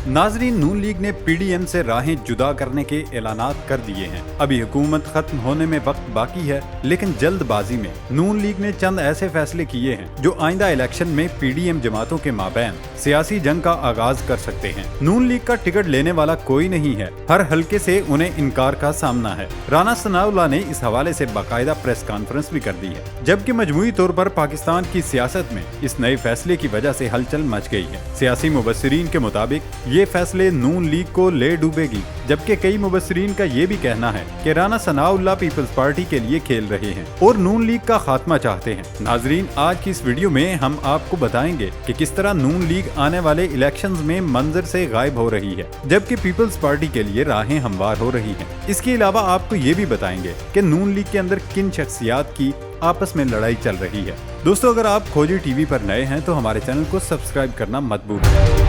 नाजरीन, नून लीग ने पीडीएम से राहें जुदा करने के ऐलानात कर दिए हैं। अभी हुकूमत खत्म होने में वक्त बाकी है, लेकिन जल्दबाजी में नून लीग ने चंद ऐसे फैसले किए हैं जो आइंदा इलेक्शन में पीडीएम जमातों के माबैन सियासी जंग का आगाज कर सकते हैं। नून लीग का टिकट लेने वाला कोई नहीं है, हर हल्के से उन्हें इनकार का सामना है। राना सनाउल्लाह ने इस हवाले से बाकायदा प्रेस कॉन्फ्रेंस भी कर दी है, जबकि मजमूई तौर पर पाकिस्तान की सियासत में इस नए फैसले की वजह से हलचल मच गई है। सियासी मुबस्सिरीन के मुताबिक ये फैसले नून लीग को ले डूबेगी, जबकि कई मुबस्सिरीन का ये भी कहना है कि राना सनाउल्लाह पीपल्स पार्टी के लिए खेल रहे हैं और नून लीग का खात्मा चाहते हैं। नाजरीन, आज की इस वीडियो में हम आपको बताएंगे कि किस तरह नून लीग आने वाले इलेक्शंस में मंजर से गायब हो रही है, जबकि पीपल्स पार्टी के लिए राहें हमवार हो रही हैं। इसके अलावा आपको ये भी बताएंगे कि नून लीग के अंदर किन शख्सियात की आपस में लड़ाई चल रही है। दोस्तों, अगर आप खोजी टीवी पर नए हैं तो हमारे चैनल को सब्सक्राइब करना मत भूलिए।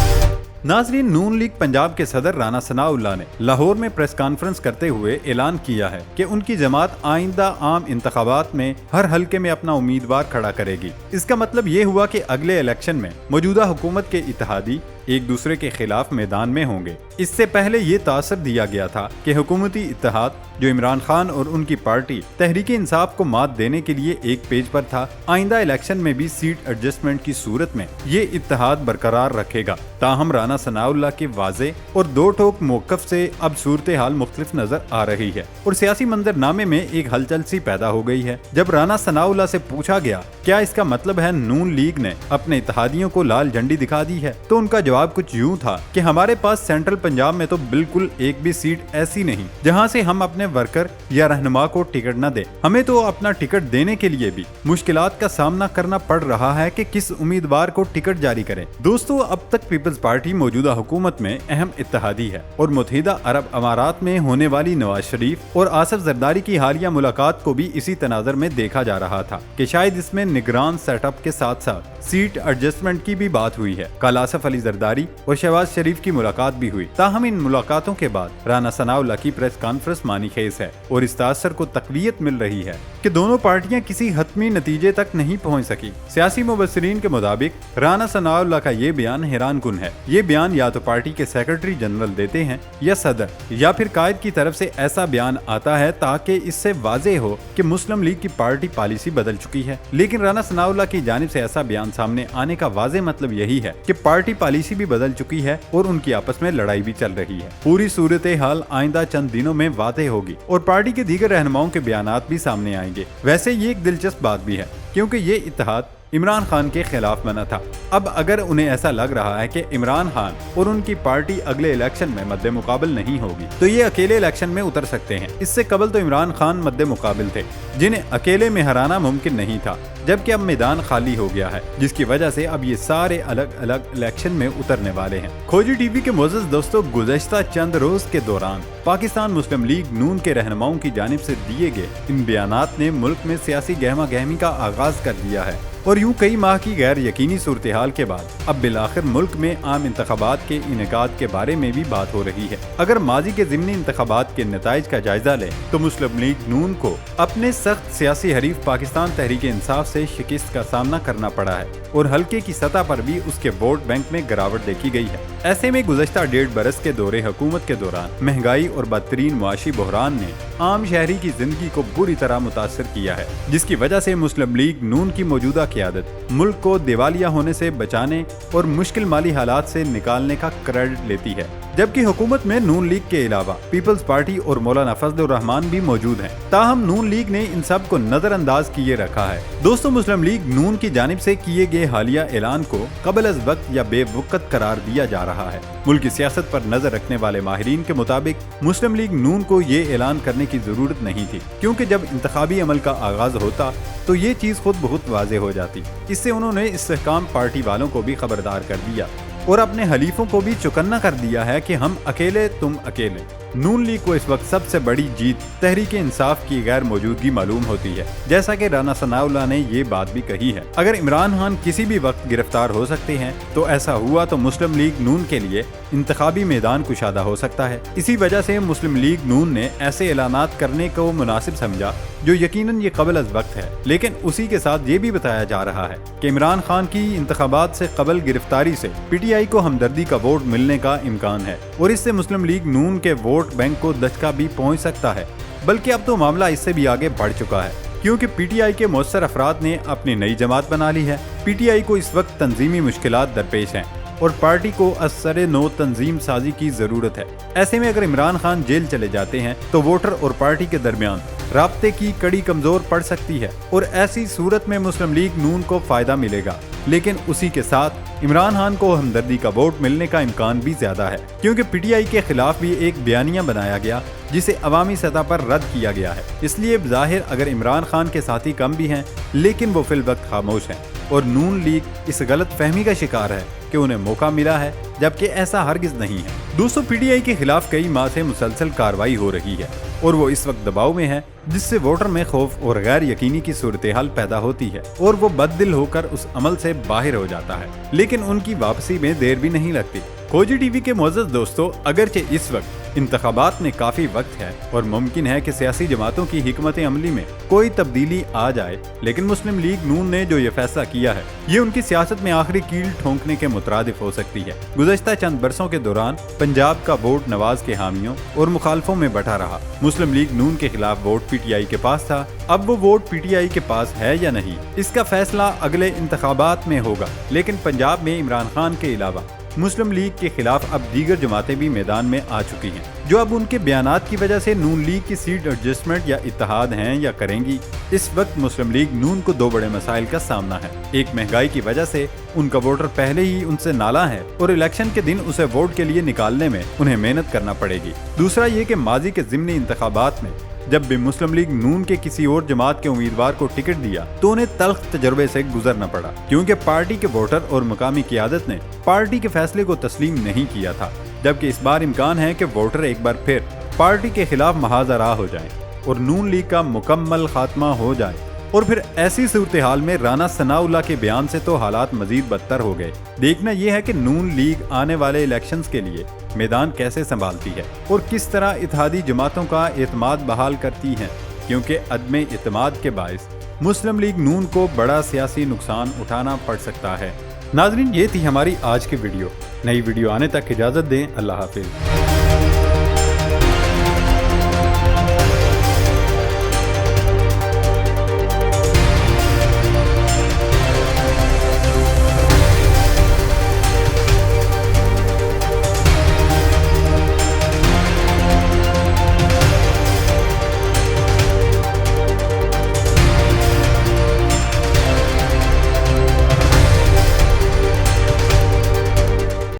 नाजरीन, नून लीग पंजाब के सदर राना सनाउल्लाह ने लाहौर में प्रेस कॉन्फ्रेंस करते हुए ऐलान किया है कि उनकी जमात आइंदा आम इंतखाबात में हर हल्के में अपना उम्मीदवार खड़ा करेगी। इसका मतलब ये हुआ कि अगले इलेक्शन में मौजूदा हुकूमत के इत्तेहादी एक दूसरे के खिलाफ मैदान में होंगे। इससे पहले ये तासर दिया गया था कि हुकूमती इत्तेहाद जो इमरान खान और उनकी पार्टी तहरीक इंसाफ को मात देने के लिए एक पेज पर था, आइंदा इलेक्शन में भी सीट एडजस्टमेंट की सूरत में ये इत्तेहाद बरकरार रखेगा। ताहम राना सनाउल्लाह के वाजे और दो ठोक मौक़िफ़ से अब सूरत हाल मुख्तलिफ नजर आ रही है और सियासी मंजरनामे में एक हलचल सी पैदा हो गई है। जब राना सनाउल्लाह से पूछा गया क्या इसका मतलब है नून लीग ने अपने इत्तेहादियों को लाल झंडी दिखा दी है, तो उनका जवाब कुछ यूं था कि हमारे पास सेंट्रल पंजाब में तो बिल्कुल एक भी सीट ऐसी नहीं जहां से हम अपने वर्कर या रहनुमा को टिकट न दे। हमें तो अपना टिकट देने के लिए भी मुश्किलात का सामना करना पड़ रहा है कि किस उम्मीदवार को टिकट जारी करें। दोस्तों, अब तक पीपल्स पार्टी मौजूदा हुकूमत में अहम इत्तेहादी है और मुत्तहिदा अरब अमारात में होने वाली नवाज शरीफ और आसिफ जरदारी की हालिया मुलाकात को भी इसी तनाजर में देखा जा रहा था कि शायद इसमें निगरान सेटअप के साथ साथ सीट एडजस्टमेंट की भी बात हुई है। कल आसिफ अली जरदारी और शहबाज शरीफ की मुलाकात भी हुई। ताहम इन मुलाकातों के बाद राना सनाउल्लाह की प्रेस कॉन्फ्रेंस मानीखेज है और इस तासर को तकवीयत मिल रही है कि दोनों पार्टियां किसी हतमी नतीजे तक नहीं पहुंच सकी। सियासी मुबस्सिरीन के मुताबिक राना सनाउल्लाह का ये बयान हैरान कुन है। ये बयान या तो पार्टी के सेक्रेटरी जनरल देते हैं या सदर या फिर कायद की तरफ से ऐसा बयान आता है ताकि इससे वाज़ेह हो कि मुस्लिम लीग की पार्टी पॉलिसी बदल चुकी है। लेकिन राना सनाउल्लाह की जानिब से ऐसा बयान सामने आने का वाज़ेह मतलब यही है कि पार्टी पॉलिसी भी बदल चुकी है और उनकी आपस में लड़ाई भी चल रही है। पूरी सूरत हाल आइंदा चंद दिनों में वाज़ेह होगी और पार्टी के दीगर रहनुमाओं के बयानात भी सामने आएंगे। वैसे ये एक दिलचस्प बात भी है क्योंकि ये इत्तेहाद इमरान खान के खिलाफ बना था। अब अगर उन्हें ऐसा लग रहा है कि इमरान खान और उनकी पार्टी अगले इलेक्शन में मद्दे मुकाबिल नहीं होगी तो ये अकेले इलेक्शन में उतर सकते हैं। इससे कबल तो इमरान खान मद्दे मुकाबिल थे जिन्हें अकेले में हराना मुमकिन नहीं था, जबकि अब मैदान खाली हो गया है, जिसकी वजह से अब ये सारे अलग अलग इलेक्शन में उतरने वाले हैं। खोजी टीवी के मोअज़्ज़ज़ दोस्तों, गुज़श्ता चंद रोज के दौरान पाकिस्तान मुस्लिम लीग नून के रहनुमाओं की जानिब से दिए गए इन बयानात ने मुल्क में सियासी गहमा गहमी का आगाज कर दिया है और यूं कई माह की गैर यकीनी सूरत हाल के बाद अब बिलाखिर मुल्क में आम इंतखाबात के इनेकाद के बारे में भी बात हो रही है। अगर माजी के ज़िमनी इंतखाबात के नताइज का जायजा लें तो मुस्लिम लीग नून को अपने सख्त सियासी हरीफ पाकिस्तान तहरीक इंसाफ से शिकस्त का सामना करना पड़ा है और हल्के की सतह पर भी उसके वोट बैंक में गिरावट देखी गई है। ऐसे में गुज़श्ता 1.5 बरस के दौरे हुकूमत के दौरान महंगाई और बदतरीन मुआशी बहरान ने आम शहरी की जिंदगी को बुरी तरह मुतासर किया है, जिसकी वजह से मुस्लिम लीग नून की मौजूदा क़यादत मुल्क को दिवालिया होने से बचाने और मुश्किल माली हालात से निकालने का क्रेडिट लेती है, जबकि हुकूमत में नून लीग के अलावा पीपल्स पार्टी और मौलाना फजलुर रहमान भी मौजूद हैं। ताहम नून लीग ने इन सब को नजरअंदाज किए रखा है। दोस्तों, मुस्लिम लीग नून की जानिब से किए गए हालिया ऐलान को कबल अज़ वक्त या बेवक़्त करार दिया जा रहा है। मुल्क की सियासत पर नजर रखने वाले माहिरीन के मुताबिक मुस्लिम लीग नून को ये ऐलान करने की जरूरत नहीं थी, क्योंकि जब इंतखाबी अमल का आगाज होता तो ये चीज खुद बहुत वाज़ेह हो जाती। इससे उन्होंने इस्तेहकाम पार्टी वालों को भी खबरदार कर दिया और अपने हलीफों को भी चौकन्ना कर दिया है कि हम अकेले तुम अकेले। नून लीग को इस वक्त सबसे बड़ी जीत तहरीक इंसाफ की गैर मौजूदगी मालूम होती है, जैसा कि राना सनाउल्लाह ने ये बात भी कही है। अगर इमरान खान किसी भी वक्त गिरफ्तार हो सकते हैं तो ऐसा हुआ तो मुस्लिम लीग नून के लिए इंतखाबी मैदान कुशादा हो सकता है। इसी वजह से मुस्लिम लीग नून ने ऐसे ऐलानात करने को मुनासिब समझा जो यकीनन ये कबल अज़ वक्त है, लेकिन उसी के साथ ये भी बताया जा रहा है कि इमरान खान की इंतखाबात से कबल गिरफ्तारी से पीटीआई को हमदर्दी का वोट मिलने का इम्कान है और इससे मुस्लिम लीग नून के वोट बैंक को दचका भी पहुंच सकता है। बल्कि अब तो मामला इससे भी आगे बढ़ चुका है, क्योंकि पीटीआई के मुअस्सर अफराद ने अपनी नई जमात बना ली है। पीटीआई को इस वक्त तंजीमी मुश्किलात दरपेश हैं और पार्टी को असरे नो तंजीम साजी की जरूरत है। ऐसे में अगर इमरान खान जेल चले जाते हैं तो वोटर और पार्टी के दरमियान राब्ते की कड़ी कमजोर पड़ सकती है और ऐसी सूरत में मुस्लिम लीग नून को फायदा मिलेगा, लेकिन उसी के साथ इमरान खान को हमदर्दी का वोट मिलने का इम्कान भी ज्यादा है, क्योंकि पीटीआई के खिलाफ भी एक बयानिया बनाया गया जिसे अवामी सतह पर रद्द किया गया है। इसलिए ज़ाहिर अगर इमरान खान के साथी कम भी हैं, लेकिन वो फिल वक्त खामोश हैं और नून लीग इस गलत फहमी का शिकार है कि उन्हें मौका मिला है, जबकि ऐसा हरगिज नहीं है। दोस्तों, पीटीआई के खिलाफ कई माह से मुसलसल कार्रवाई हो रही है और वो इस वक्त दबाव में है, जिससे वोटर में खौफ और गैर यकीनी की सूरत हाल पैदा होती है और वो बददिल होकर उस अमल से बाहर हो जाता है, लेकिन उनकी वापसी में देर भी नहीं लगती। खोजी टीवी के मुअज़्ज़ज़ दोस्तों, अगरचे इस वक्त इंतखाबात में काफी वक्त है और मुमकिन है कि सियासी जमातों की हिकमत अमली में कोई तब्दीली आ जाए, लेकिन मुस्लिम लीग नून ने जो ये फैसला किया है ये उनकी सियासत में आखिरी कील ठोंकने के मुतरादिफ हो सकती है। गुज़श्ता चंद बरसों के दौरान पंजाब का वोट नवाज के हामियों और मुखालफों में बटा रहा। मुस्लिम लीग नून के खिलाफ वोट पीटीआई के पास था, अब वो वोट पीटीआई के पास है या नहीं, इसका फैसला अगले इंतखाबात में होगा। लेकिन पंजाब में इमरान खान के अलावा मुस्लिम लीग के खिलाफ अब दीगर जमातें भी मैदान में आ चुकी हैं, जो अब उनके बयानात की वजह से नून लीग की सीट एडजस्टमेंट या इत्तेहाद हैं या करेंगी। इस वक्त मुस्लिम लीग नून को दो बड़े मसाइल का सामना है। एक, महंगाई की वजह से उनका वोटर पहले ही उनसे नाला है और इलेक्शन के दिन उसे वोट के लिए निकालने में उन्हें मेहनत करना पड़ेगी। दूसरा ये कि माजी के ज़िमनी इंतखाबात में जब भी मुस्लिम लीग नून के किसी और जमात के उम्मीदवार को टिकट दिया तो उन्हें तल्ख तजर्बे से गुजरना पड़ा, क्योंकि पार्टी के वोटर और मुकामी क़ियादत ने पार्टी के फैसले को तस्लीम नहीं किया था। जबकि इस बार इम्कान है कि वोटर एक बार फिर पार्टी के खिलाफ महाजरा हो जाएं और नून लीग का मुकम्मल खात्मा हो जाए। और फिर ऐसी सूरत हाल में राना सनाउल्लाह के बयान से तो हालात मजीद बदतर हो गए। देखना यह है कि नून लीग आने वाले इलेक्शंस के लिए मैदान कैसे संभालती है और किस तरह इत्तेहादी जमातों का एतमाद बहाल करती है, क्योंकि अदमे एतमाद के बायस मुस्लिम लीग नून को बड़ा सियासी नुकसान उठाना पड़ सकता है। नाज़रीन, ये थी हमारी आज की वीडियो। नई वीडियो आने तक इजाज़त दें। अल्लाह हाफिज़।